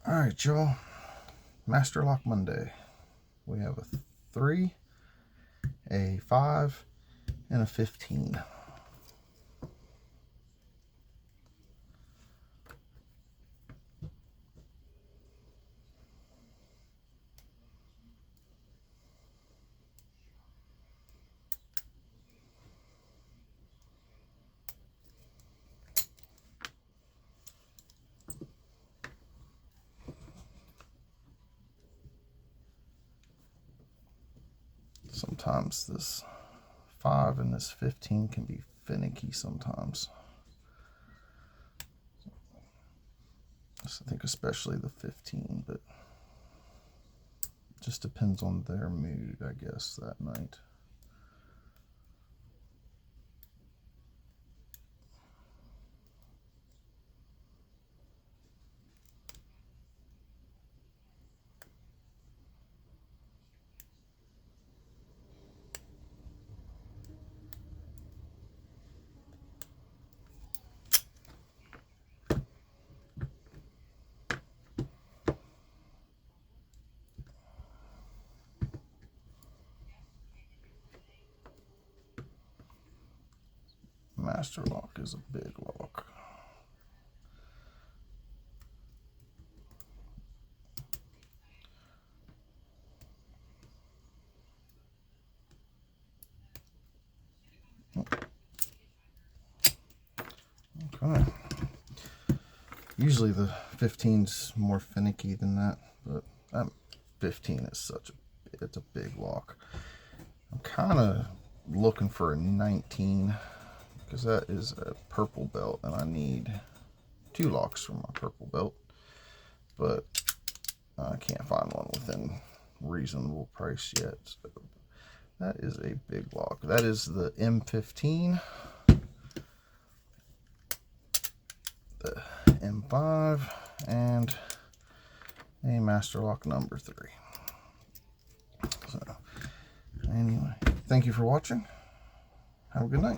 All right, y'all. Master Lock Monday. We have a 3, a 5, and a 15. Sometimes this 5 and this 15 can be finicky sometimes. I think especially the 15, but just depends on their mood, I guess, that night. Master lock is a big lock. Okay. Usually the 15's more finicky than that, but that 15 is it's a big lock. I'm kind of looking for a 19 because that is a purple belt and I need 2 locks for my purple belt, but I can't find one within reasonable price yet. So that is a big lock. That is the M15, the M5, and a master lock number 3. So anyway, thank you for watching. Have a good night.